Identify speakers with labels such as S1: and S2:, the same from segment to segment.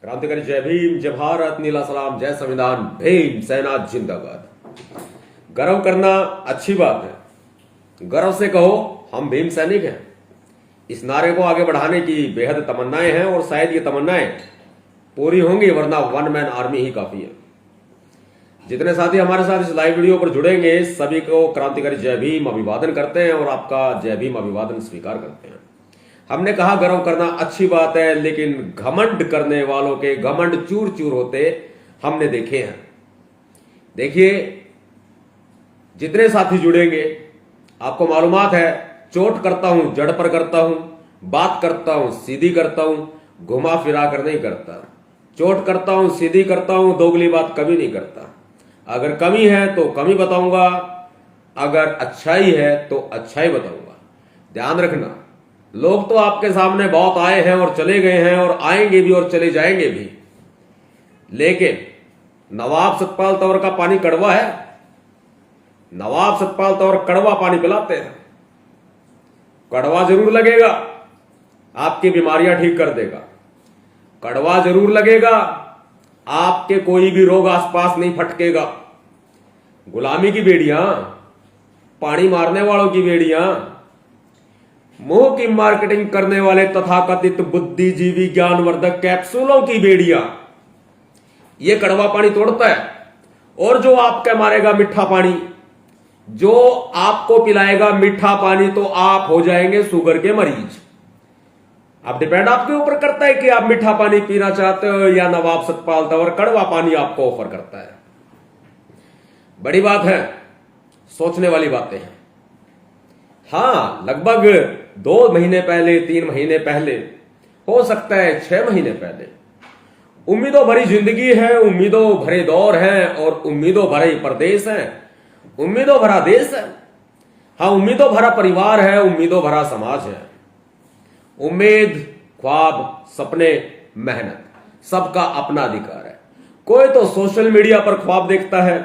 S1: क्रांतिकारी जय भीम, जय भारत, नीला सलाम, जय संविधान, भीम सेना जिंदाबाद। गर्व करना अच्छी बात है। गर्व से कहो हम भीम सैनिक हैं। इस नारे को आगे बढ़ाने की बेहद तमन्नाएं हैं और शायद ये तमन्नाएं पूरी होंगी, वरना वन मैन आर्मी ही काफी है। जितने साथी हमारे साथ इस लाइव वीडियो पर जुड़ेंगे सभी को क्रांतिकारी जय भीम अभिवादन करते हैं और आपका जय भीम अभिवादन स्वीकार करते हैं। हमने कहा गर्व करना अच्छी बात है, लेकिन घमंड करने वालों के घमंड चूर चूर होते हमने देखे हैं। देखिए, जितने साथी जुड़ेंगे आपको मालूमात है, चोट करता हूं जड़ पर करता हूं, बात करता हूं सीधी करता हूं, घुमा फिरा कर नहीं करता। चोट करता हूं सीधी करता हूं, दोगली बात कभी नहीं करता। अगर कमी है तो कमी बताऊंगा, अगर अच्छाई है तो अच्छाई बताऊंगा। ध्यान रखना, लोग तो आपके सामने बहुत आए हैं और चले गए हैं और आएंगे भी और चले जाएंगे भी, लेकिन नवाब सतपाल तंवर का पानी कड़वा है। नवाब सतपाल तंवर कड़वा पानी पिलाते हैं। कड़वा जरूर लगेगा, आपकी बीमारियां ठीक कर देगा। कड़वा जरूर लगेगा, आपके कोई भी रोग आसपास नहीं फटकेगा। गुलामी की बेड़ियां, पानी मारने वालों की बेड़ियां, मुंह की मार्केटिंग करने वाले तथाकथित बुद्धिजीवी ज्ञानवर्धक कैप्सूलों की बेड़ियां, यह कड़वा पानी तोड़ता है। और जो आपके मारेगा मीठा पानी, जो आपको पिलाएगा मीठा पानी, तो आप हो जाएंगे शुगर के मरीज। अब डिपेंड आपके ऊपर करता है कि आप मीठा पानी पीना चाहते हो या नवाब सतपाल तंवर कड़वा पानी आपको ऑफर करता है। बड़ी बात है, सोचने वाली बातें हैं। हां, लगभग 2 महीने पहले, 3 महीने पहले, हो सकता है 6 महीने पहले, उम्मीदों भरी जिंदगी है, उम्मीदों भरे दौर हैं और उम्मीदों भरे प्रदेश हैं, उम्मीदों भरा देश है। हाँ, उम्मीदों भरा परिवार है, उम्मीदों भरा समाज है। उम्मीद, ख्वाब, सपने, मेहनत, सबका अपना अधिकार है। कोई तो सोशल मीडिया पर ख्वाब देखता है,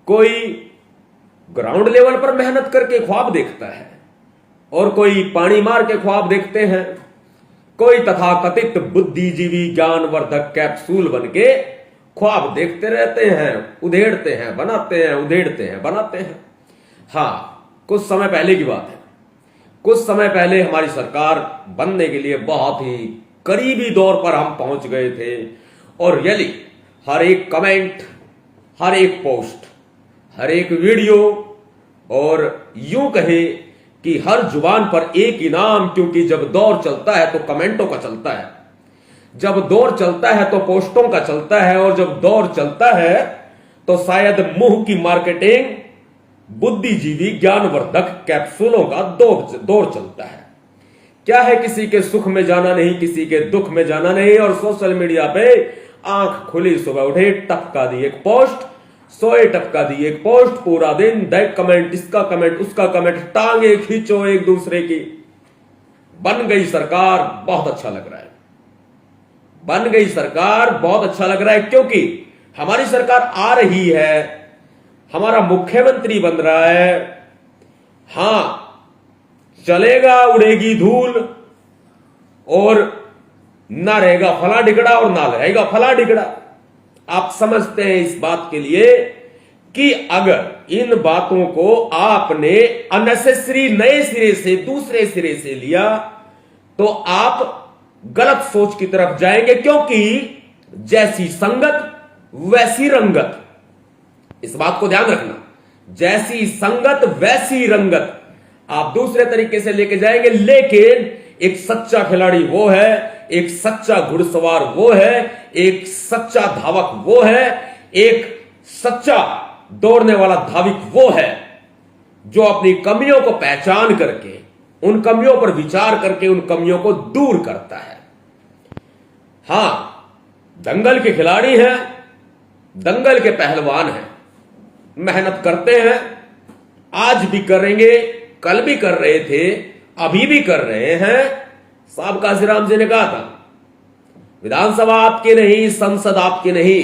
S1: कोई ग्राउंड लेवल पर मेहनत करके ख्वाब देखता है, और कोई पानी मार के ख्वाब देखते हैं, कोई तथाकथित बुद्धिजीवी ज्ञानवर्धक कैप्सूल बन के ख्वाब देखते रहते हैं, उधेड़ते हैं, बनाते हैं, उधेड़ते हैं, बनाते हैं। हां, कुछ समय पहले की बात है। कुछ समय पहले हमारी सरकार बनने के लिए बहुत ही करीबी दौर पर हम पहुंच गए थे, और रियली हर एक कमेंट, हर एक पोस्ट, हर एक वीडियो, और यूं कहे कि हर जुबान पर एक ही नाम, क्योंकि जब दौर चलता है तो कमेंटों का चलता है, जब दौर चलता है तो पोस्टों का चलता है, और जब दौर चलता है तो शायद मुंह की मार्केटिंग, बुद्धिजीवी ज्ञानवर्धक कैप्सूलों का दौर चलता है। क्या है, किसी के सुख में जाना नहीं, किसी के दुख में जाना नहीं, और सोशल मीडिया पे आंख खुली सुबह उठे टपका दी एक पोस्ट, सोए टपका दी एक पोस्ट, पूरा दिन दैट कमेंट, इसका कमेंट, उसका कमेंट, टांगे खींचो एक दूसरे की। बन गई सरकार, बहुत अच्छा लग रहा है। बन गई सरकार, बहुत अच्छा लग रहा है, क्योंकि हमारी सरकार आ रही है, हमारा मुख्यमंत्री बन रहा है। हां, चलेगा उड़ेगी धूल, और ना रहेगा फला डिगड़ा और ना रहेगा फला डिगड़ा। आप समझते हैं इस बात के लिए कि अगर इन बातों को आपने अननेसेसरी नए सिरे से, दूसरे सिरे से लिया, तो आप गलत सोच की तरफ जाएंगे, क्योंकि जैसी संगत वैसी रंगत। इस बात को ध्यान रखना, जैसी संगत वैसी रंगत। आप दूसरे तरीके से लेके जाएंगे, लेकिन एक सच्चा खिलाड़ी वो है, एक सच्चा घुड़सवार वो है, एक सच्चा धावक वो है, एक सच्चा दौड़ने वाला धाविक वो है, जो अपनी कमियों को पहचान करके, उन कमियों पर विचार करके उन कमियों को दूर करता है। हां, दंगल के खिलाड़ी हैं, दंगल के पहलवान हैं, मेहनत करते हैं, आज भी करेंगे, कल भी कर रहे थे, अभी भी कर रहे हैं। साहब काशीराम जी ने कहा था, विधानसभा आपकी नहीं, संसद आपकी नहीं,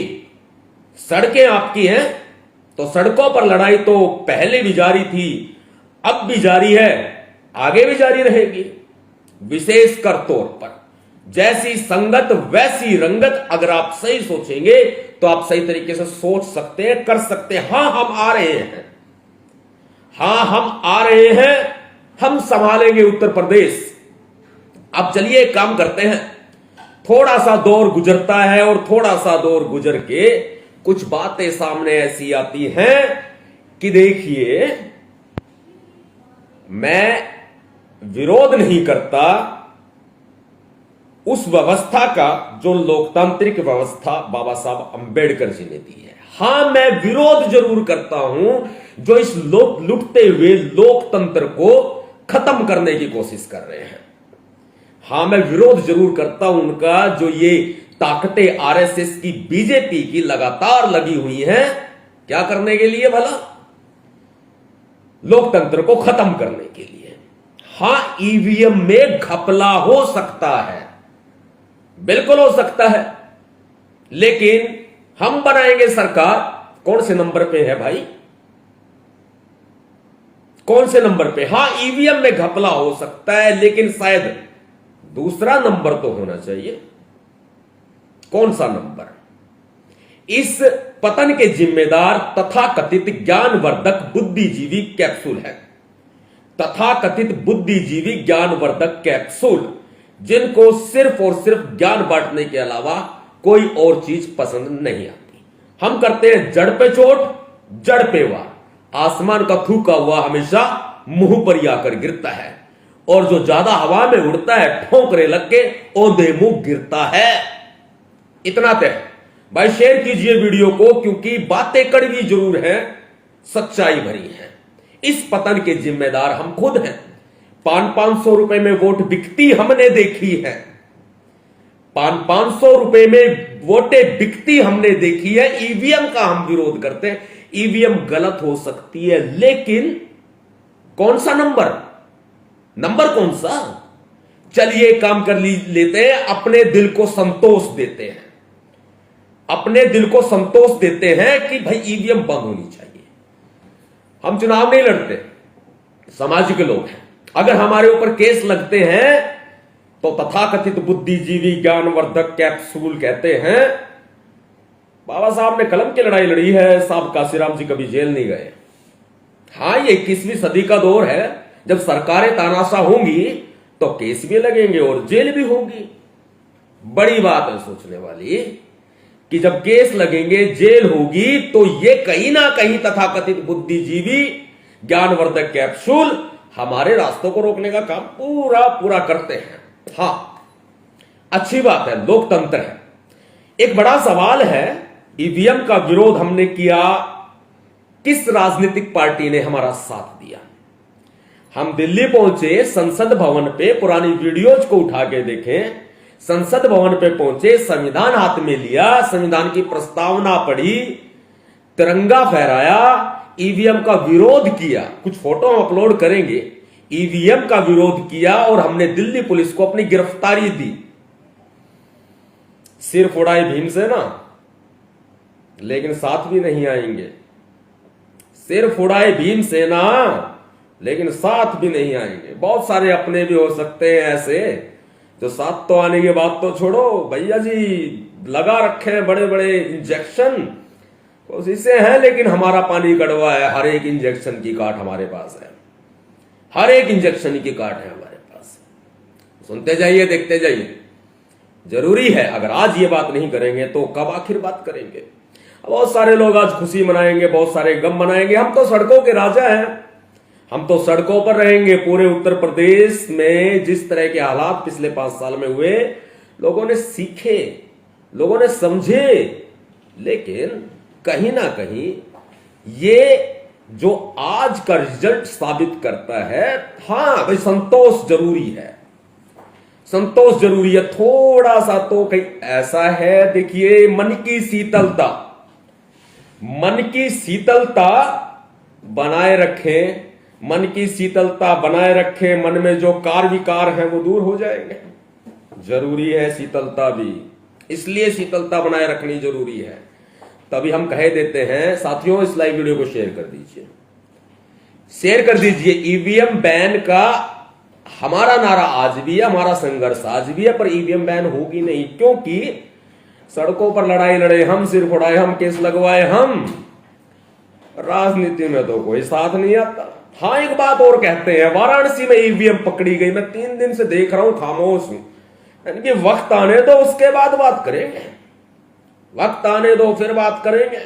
S1: सड़कें आपकी हैं। तो सड़कों पर लड़ाई तो पहले भी जारी थी, अब भी जारी है, आगे भी जारी रहेगी। विशेषकर तौर पर जैसी संगत वैसी रंगत। अगर आप सही सोचेंगे तो आप सही तरीके से सोच सकते हैं, कर सकते हैं। हां हम आ रहे हैं, हां हम आ रहे हैं, हम संभालेंगे उत्तर प्रदेश। अब चलिए एक काम करते हैं, थोड़ा सा दौर गुजरता है और थोड़ा सा दौर गुजर के कुछ बातें सामने ऐसी आती हैं कि देखिए, मैं विरोध नहीं करता उस व्यवस्था का जो लोकतांत्रिक व्यवस्था बाबा साहब अंबेडकर जी ने दी है। हां मैं विरोध जरूर करता हूं जो इस लुटते हुए लोकतंत्र को खत्म करने की कोशिश कर रहे हैं। हां मैं विरोध जरूर करता हूं उनका, जो ये ताकतें आरएसएस की, बीजेपी की लगातार लगी हुई हैं, क्या करने के लिए भला? लोकतंत्र को खत्म करने के लिए। हां ईवीएम में घपला हो सकता है, बिल्कुल हो सकता है, लेकिन हम बनाएंगे सरकार। कौन से नंबर पे है भाई? कौन से नंबर पे? हां ईवीएम में घपला हो सकता है, लेकिन शायद दूसरा नंबर तो होना चाहिए। कौन सा नंबर? इस पतन के जिम्मेदार तथाकथित ज्ञानवर्धक बुद्धिजीवी कैप्सूल है। तथाकथित बुद्धिजीवी ज्ञानवर्धक कैप्सूल, जिनको सिर्फ और सिर्फ ज्ञान बांटने के अलावा कोई और चीज पसंद नहीं आती। हम करते हैं जड़ पे चोट, जड़ पे वार। आसमान का थूका हुआ हमेशा मुंह पर ही आकर गिरता है, और जो ज्यादा हवा में उड़ता है ठोकरे लग के औंधे मुंह गिरता है। इतना तय भाई, शेयर कीजिए वीडियो को, क्योंकि बातें कड़वी जरूर हैं, सच्चाई भरी है। इस पतन के जिम्मेदार हम खुद हैं। 500 रुपए में वोट बिकती हमने देखी है। 500 रुपए में वोटें बिकती हमने देखी है। ईवीएम का हम विरोध करते हैं। ईवीएम गलत हो सकती है, लेकिन कौन सा नंबर? नंबर कौन सा? चलिए काम कर लेते हैं, अपने दिल को संतोष देते हैं। अपने दिल को संतोष देते हैं कि भाई ईवीएम बंद होनी चाहिए। हम चुनाव नहीं लड़ते, सामाजिक लोग हैं। अगर हमारे ऊपर केस लगते हैं तो तथाकथित बुद्धिजीवी ज्ञानवर्धक कैप्सूल कहते हैं बाबा साहब ने कलम की लड़ाई लड़ी है, साहब काशीराम जी कभी जेल नहीं गए। हां ये 21वीं सदी का दौर है, जब सरकारें तानाशाह होंगी तो केस भी लगेंगे और जेल भी होगी। बड़ी बात है सोचने वाली कि जब केस लगेंगे, जेल होगी, तो ये कहीं ना कहीं तथाकथित बुद्धिजीवी ज्ञानवर्धक कैप्सूल हमारे रास्तों को रोकने का काम पूरा पूरा करते हैं। हां अच्छी बात है, लोकतंत्र है। एक बड़ा सवाल है, ईवीएम का विरोध हमने किया, किस राजनीतिक पार्टी ने हमारा साथ दिया? हम दिल्ली पहुंचे, संसद भवन पे पुरानी वीडियोज को उठा के देखें। संसद भवन पे पहुंचे, संविधान हाथ में लिया, संविधान की प्रस्तावना पढ़ी, तिरंगा फहराया, ईवीएम का विरोध किया। कुछ फोटो हम अपलोड करेंगे। ईवीएम का विरोध किया और हमने दिल्ली पुलिस को अपनी गिरफ्तारी दी। सिर फोड़ाए भीमसेना, लेकिन साथ भी नहीं आएंगे। सिर फोड़ाए भीमसेना, लेकिन साथ भी नहीं आएंगे। बहुत सारे अपने भी हो सकते हैं ऐसे जो साथ तो आने की बात तो छोड़ो, भैया जी लगा रखे हैं बड़े बड़े इंजेक्शन, कोशिशें हैं, लेकिन हमारा पानी कड़वा है। हर एक इंजेक्शन की काट हमारे पास है, हर एक इंजेक्शन की काट है हमारे पास। सुनते जाइए, देखते जाइए। जरूरी है, अगर आज ये बात नहीं करेंगे तो कब आखिर बात करेंगे? बहुत सारे लोग आज खुशी मनाएंगे, बहुत सारे गम मनाएंगे। हम तो सड़कों के राजा हैं, हम तो सड़कों पर रहेंगे। पूरे उत्तर प्रदेश में जिस तरह के हालात पिछले 5 साल में हुए, लोगों ने सीखे, लोगों ने समझे, लेकिन कहीं ना कहीं ये जो आज का रिजल्ट साबित करता है, हां भाई संतोष जरूरी है, संतोष जरूरी है। थोड़ा सा तो कहीं ऐसा है, देखिए मन की शीतलता, मन की शीतलता बनाए रखें, मन की शीतलता बनाए रखें। मन में जो कार विकार है वो दूर हो जाएंगे। जरूरी है शीतलता भी, इसलिए शीतलता बनाए रखनी जरूरी है। तभी हम कह देते हैं साथियों, इस लाइव वीडियो को शेयर कर दीजिए, शेयर कर दीजिए। ईवीएम बैन का हमारा नारा आज भी है, हमारा संघर्ष आज भी है, पर ईवीएम बैन होगी नहीं, क्योंकि सड़कों पर लड़ाई लड़े हम, सिर फोड़ाए हम, केस लगवाए हम, राजनीति में तो कोई साथ नहीं आता। हाँ, एक बात और कहते हैं, वाराणसी में ईवीएम पकड़ी गई, मैं 3 दिन से देख रहा हूं, खामोश हूं, यानी कि वक्त आने दो उसके बाद बात करेंगे, वक्त आने दो फिर बात करेंगे।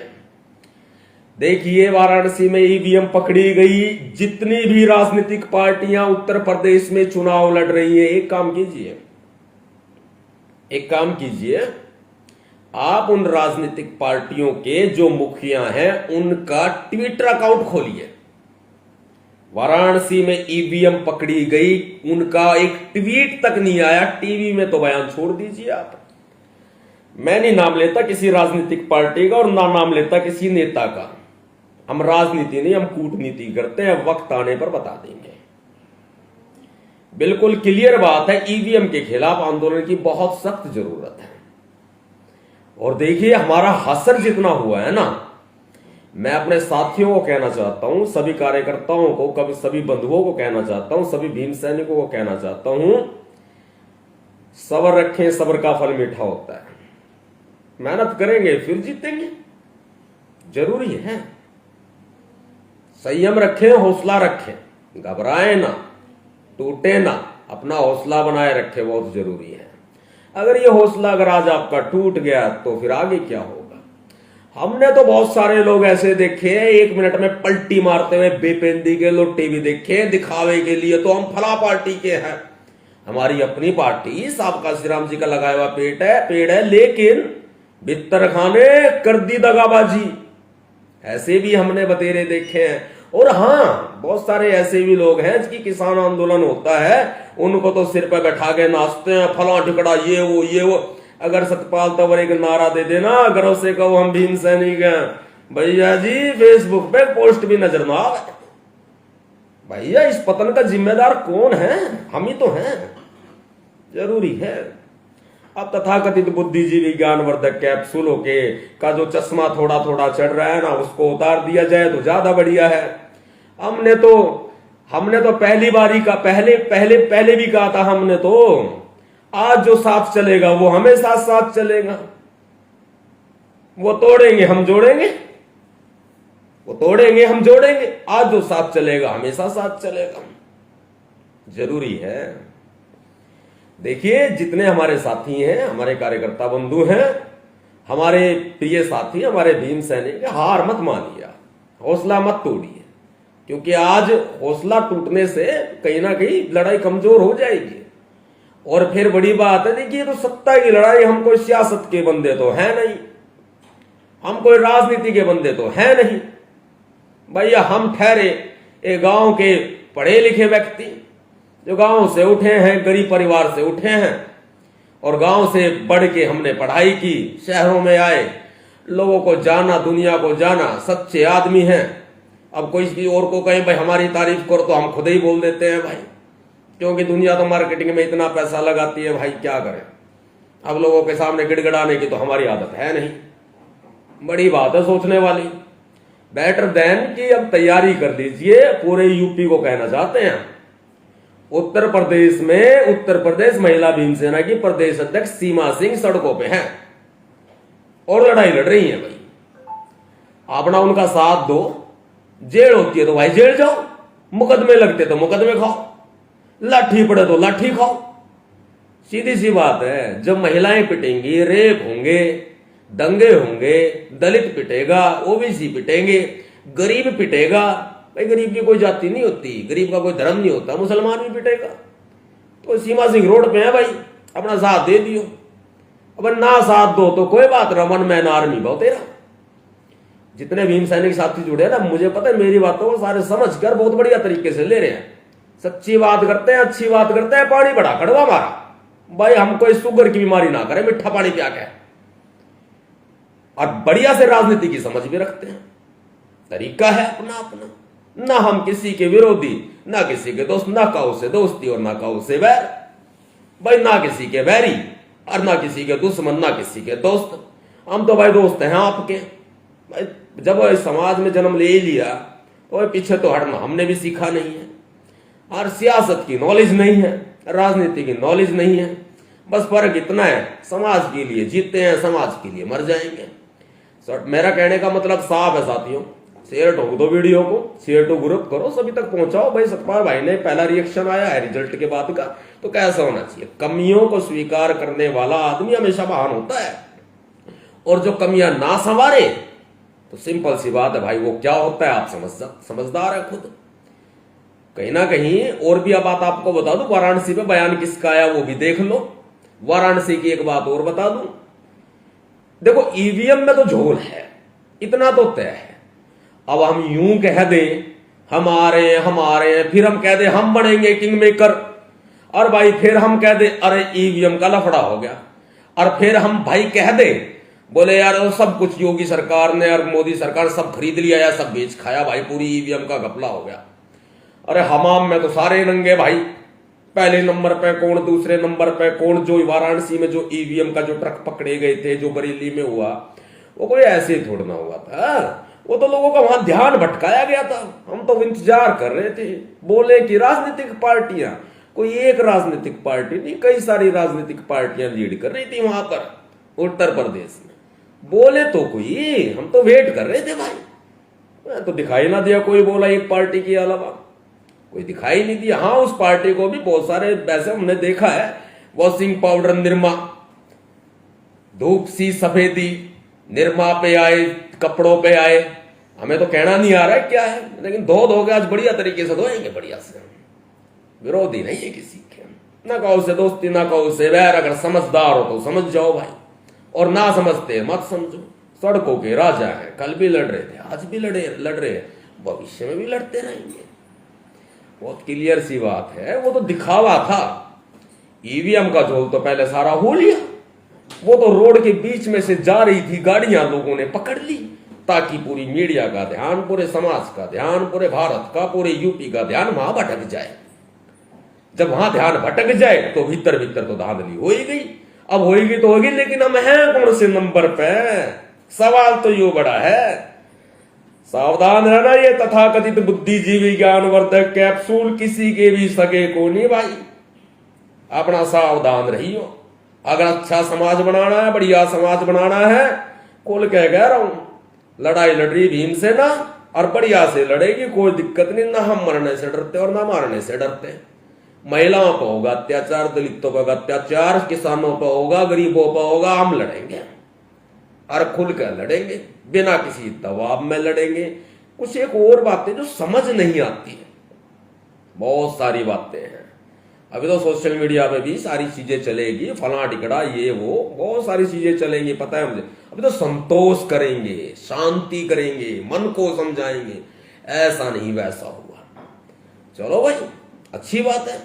S1: देखिए, वाराणसी में ईवीएम पकड़ी गई, जितनी भी राजनीतिक पार्टियां उत्तर प्रदेश में चुनाव लड़ रही हैं, एक काम कीजिए, आप उन राजनीतिक पार्टियों के जो मुखिया हैं उनका ट्विटर अकाउंट खोलिए। वाराणसी में ईवीएम पकड़ी गई, उनका एक ट्वीट तक नहीं आया, टीवी में तो बयान छोड़ दीजिए आप। मैं नहीं नाम लेता किसी राजनीतिक पार्टी का और ना नाम लेता किसी नेता का, हम राजनीति नहीं, हम कूटनीति करते हैं, वक्त आने पर बता देंगे। बिल्कुल क्लियर बात है, ईवीएम के खिलाफ आंदोलन की बहुत सख्त जरूरत है। और देखिए, हमारा हसर जितना हुआ है ना, मैं अपने साथियों को कहना चाहता हूं, सभी कार्यकर्ताओं को, कभी सभी बंधुओं को कहना चाहता हूं, सभी भीम सैनिकों को कहना चाहता हूं, सब्र रखें, सब्र का फल मीठा होता है। मेहनत करेंगे फिर जीतेंगे, जरूरी है। संयम रखें, हौसला रखें, घबराएं ना, टूटे ना, अपना हौसला बनाए रखें, बहुत जरूरी है। अगर ये हौसला अगर आज आपका टूट गया तो फिर आगे क्या होगा? हमने तो बहुत सारे लोग ऐसे देखे 1 मिनट में पलटी मारते हुए बेपेंदी के लोटे भी देखे, दिखावे के लिए तो हम फला पार्टी के हैं, हमारी अपनी पार्टी साबका श्री राम जी का लगाया हुआ पेड़ है, लेकिन बित्तर खाने कर दी दगाबाजी, ऐसे भी हमने बतेरे देखे हैं। और हाँ, बहुत सारे ऐसे भी लोग हैं जिनकी किसान आंदोलन होता है, उनको तो सिर पर बैठा के नाचते हैं, फला ठिकड़ा, ये वो। अगर सतपाल तंवर एक नारा दे देना, गर्व से कहो हम भीम सैनिक हैं, भैया जी फेसबुक पे पोस्ट भी नजर ना आवे। भैया, इस पतन का जिम्मेदार कौन है? हम ही तो हैं। जरूरी है। अब तथाकथित बुद्धिजीवी ज्ञानवर्धक कैप्सूलों के का जो चश्मा थोड़ा थोड़ा चढ़ रहा है ना, उसको उतार दिया जाए तो ज्यादा बढ़िया है। हमने तो पहली बारी का पहले भी कहा था, हमने तो आज जो साथ चलेगा वो हमेशा साथ चलेगा, वो तोड़ेंगे हम जोड़ेंगे, वो तोड़ेंगे हम जोड़ेंगे, आज जो साथ चलेगा हमेशा साथ चलेगा, जरूरी है। देखिए, जितने हमारे साथी हैं, हमारे कार्यकर्ता बंधु हैं, हमारे प्रिय साथी, हमारे भीम सैनिक, हार मत मानिए, हौसला मत तोड़िए, क्योंकि आज हौसला टूटने से कहीं ना कहीं लड़ाई कमजोर हो जाएगी। और फिर बड़ी बात है, देखिए, तो सत्ता की लड़ाई, हम कोई सियासत के बंदे तो है नहीं, हम कोई राजनीति के बंदे तो है नहीं भैया, हम ठहरे एक गांव के पढ़े लिखे व्यक्ति, जो गांव से उठे हैं, गरीब परिवार से उठे हैं, और गांव से बढ़ के हमने पढ़ाई की, शहरों में आए, लोगों को जाना, दुनिया को जाना, सच्चे आदमी हैं। अब कोई किसी और को कहे भाई हमारी तारीफ करो तो हम खुद ही बोल देते हैं भाई, क्योंकि दुनिया तो मार्केटिंग में इतना पैसा लगाती है भाई, क्या करें। अब लोगों के सामने गिड़गिड़ाने की तो हमारी आदत है नहीं। बड़ी बात है सोचने वाली। बेटर देन कि अब तैयारी कर लीजिए, पूरे यूपी को कहना चाहते हैं, उत्तर प्रदेश महिला भीम सेना की प्रदेश अध्यक्ष सीमा सिंह सड़कों पे हैं और लड़ाई लड़ रही है भाई। अपना उनका साथ दो, जेल होती है तो भाई जेल जाओ, मुकदमे लगते तो मुकदमे खाओ, लाठी पड़े तो लाठी खाओ, सीधी सी बात है। जब महिलाएं पिटेंगी, रेप होंगे, दंगे होंगे, दलित पिटेगा, ओबीसी पिटेंगे, गरीब पिटेगा, भाई गरीब की कोई जाति नहीं होती, गरीब का कोई धर्म नहीं होता, मुसलमान भी पिटेगा। तो सीमा सिंह रोड पे है भाई, अपना साथ दे दियो। अब ना साथ दो तो कोई बात ना, वन मैन आर्मी बहुत तेरा। जितने भीम सैनिक साथी जुड़े हैं ना, मुझे पता है मेरी बातों को सारे समझ कर बहुत बढ़िया तरीके से ले रहे हैं, सच्ची बात करते हैं, अच्छी बात करते हैं। पानी बड़ा कड़वा मारा भाई, हम कोई शुगर की बीमारी ना करें, मीठा पानी पिया के, और बढ़िया से राजनीति की समझ भी रखते हैं। तरीका है अपना अपना, ना हम किसी के विरोधी, ना किसी के दोस्त, ना काऊ से दोस्ती और ना काऊ से बैर भाई, ना किसी के बैरी और ना किसी के दुश्मन, ना किसी के दोस्त। हम तो भाई दोस्त हैं आपके भाई। जब इस समाज में जन्म ले लिया और पीछे तो हटना हमने भी सीखा नहीं है। और सियासत की नॉलेज नहीं है, राजनीति की नॉलेज नहीं है। बस फर्क इतना है, समाज के लिए जीते हैं, समाज के लिए मर जाएंगे। मेरा कहने का मतलब साफ है साथियों, शेयर ठोक दो वीडियो को, शेयर टू ग्रुप करो, सभी तक पहुंचाओ। भाई सतपाल भाई ने पहला रिएक्शन आया है रिजल्ट के बाद का, तो कैसा होना चाहिए? कमियों को स्वीकार करने वाला आदमी हमेशा महान होता है, और जो कमियां ना संवारे तो सिंपल सी बात है भाई, वो क्या होता है आप समझदार है खुद। कहीं ना कहीं और भी अब बात आपको बता दूं, वाराणसी पे बयान किसका आया वो भी देख लो। वाराणसी की एक बात और बता दूं, देखो ईवीएम में तो झोल है, इतना तो तय है। अब हम यूं कह दें हम आ रहे हैं, फिर हम कह दें हम बनेंगे किंग मेकर, और भाई फिर हम कह दें अरे ईवीएम का लफड़ा हो गया, और फिर हम भाई कह दें बोले यार वो सब कुछ योगी सरकार ने और मोदी सरकार सब खरीद लिया या सब बेच खाया, भाई पूरी ईवीएम का घपला हो गया। अरे हमाम में तो सारे नंगे भाई, पहले नंबर पे कौन, दूसरे नंबर पे कौन। जो वाराणसी में जो ईवीएम का जो ट्रक पकड़े गए थे, जो बरेली में हुआ, वो कोई ऐसे ही थोड़ा ना हुआ था, वो तो लोगों का वहां ध्यान भटकाया गया था। हम तो इंतजार कर रहे थे, बोले कि राजनीतिक पार्टियां, कोई एक राजनीतिक पार्टी नहीं, कई सारी राजनीतिक पार्टियां लीड कर रही थी वहां पर उत्तर प्रदेश में। बोले तो कोई, हम तो वेट कर रहे थे भाई, तो दिखाई ना दिया कोई बोला एक पार्टी के अलावा, कोई दिखाई नहीं दिया। हाँ उस पार्टी को भी बहुत सारे वैसे हमने देखा है, वॉशिंग पाउडर निरमा, धूप सी सफेदी निरमा पे आए, कपड़ों पे आए, हमें तो कहना नहीं आ रहा है क्या है, लेकिन धो के आज बढ़िया तरीके से धोएंगे, बढ़िया से। विरोधी नहीं है किसी के, ना कहो से दोस्ती ना कहो से वैर। अगर समझदार हो तो समझ जाओ भाई, और ना समझते मत समझो। सड़कों के राजा हैं, कल भी लड़ रहे थे, आज भी लड़ रहे हैं, भविष्य में भी लड़ते रहेंगे। बहुत क्लियर सी बात है, वो तो दिखावा था। ईवीएम का झोल तो पहले सारा हो लिया, वो तो रोड के बीच में से जा रही थी गाड़ियां, लोगों ने पकड़ ली ताकि पूरी मीडिया का ध्यान, पूरे समाज का ध्यान, पूरे भारत का, पूरे यूपी का ध्यान वहां भटक जाए। जब वहां ध्यान भटक जाए तो भीतर भीतर तो धांधली हो ही गई। अब होगी तो होगी, लेकिन हम हैं कौन से नंबर पे? सवाल तो यो बड़ा है। सावधान रहना, ये तथाकथित बुद्धिजीवी ज्ञानवर्धक कैप्सूल किसी के भी सगे को नहीं भाई, अपना सावधान रहियो। अगर अच्छा समाज बनाना है, बढ़िया समाज बनाना है, खोल के कह रहा हूं, लड़ाई लड़ रही भीमसेना और बढ़िया से लड़ेगी, कोई दिक्कत नहीं। ना हम मरने से डरते और ना मारने से डरते। महिलाओं पर होगा अत्याचार, दलितों पर अत्याचार, किसानों पर होगा, गरीबों पर होगा, हम लड़ेंगे और खुल कर लड़ेंगे, बिना किसी दबाव में लड़ेंगे। कुछ एक और बातें जो समझ नहीं आती है, बहुत सारी बातें हैं। अभी तो सोशल मीडिया पे भी सारी चीजें चलेगी, फला टिकड़ा ये वो, बहुत सारी चीजें चलेंगी, पता है मुझे। अभी तो संतोष करेंगे, शांति करेंगे, मन को समझाएंगे, ऐसा नहीं वैसा हुआ। चलो भाई अच्छी बात है,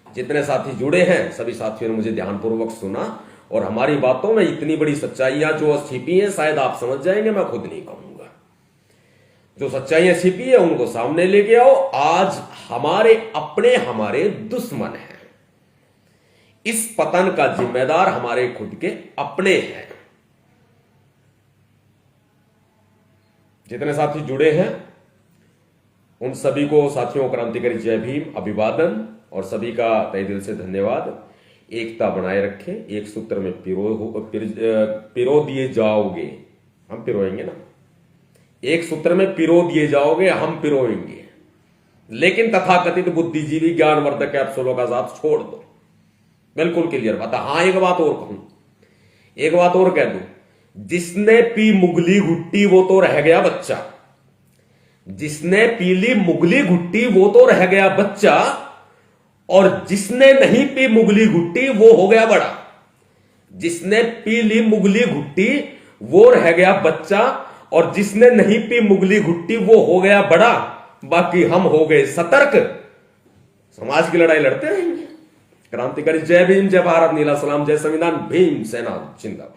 S1: जितने साथी जुड़े हैं सभी साथियों ने मुझे ध्यानपूर्वक सुना, और हमारी बातों में इतनी बड़ी सच्चाइयां जो छिपी हैं शायद आप समझ जाएंगे, मैं खुद नहीं कहूंगा। जो सच्चाइयां छिपी है उनको सामने लेके आओ। आज हमारे अपने हमारे दुश्मन हैं, इस पतन का जिम्मेदार हमारे खुद के अपने हैं। जितने साथी जुड़े हैं उन सभी को साथियों क्रांतिकारी जय भीम, अभिवादन, और सभी का तहे दिल से धन्यवाद। एकता बनाए रखें, एक सूत्र में पिरो दिए जाओगे, हम पिरोएंगे ना, एक सूत्र में पिरो दिए जाओगे, हम पिरोएंगे। लेकिन तथाकथित बुद्धिजीवी ज्ञानवर्धक कैप्सूलों का साथ छोड़ दो, बिल्कुल क्लियर बात है। हाँ एक बात और कहूं, एक बात और कह दूं, जिसने पी मुगली घुट्टी वो तो रह गया बच्चा, जिसने पीली मुगली घुट्टी वो तो रह गया बच्चा, और जिसने नहीं पी मुगली घुट्टी वो हो गया बड़ा। जिसने पी ली मुगली घुट्टी वो रह गया बच्चा, और जिसने नहीं पी मुगली घुट्टी वो हो गया बड़ा। बाकी हम हो गए सतर्क, समाज की लड़ाई लड़ते रहेंगे। क्रांतिकारी जय भीम, जय भारत, नीला सलाम, जय संविधान, भीम सेना जिंदाबाद।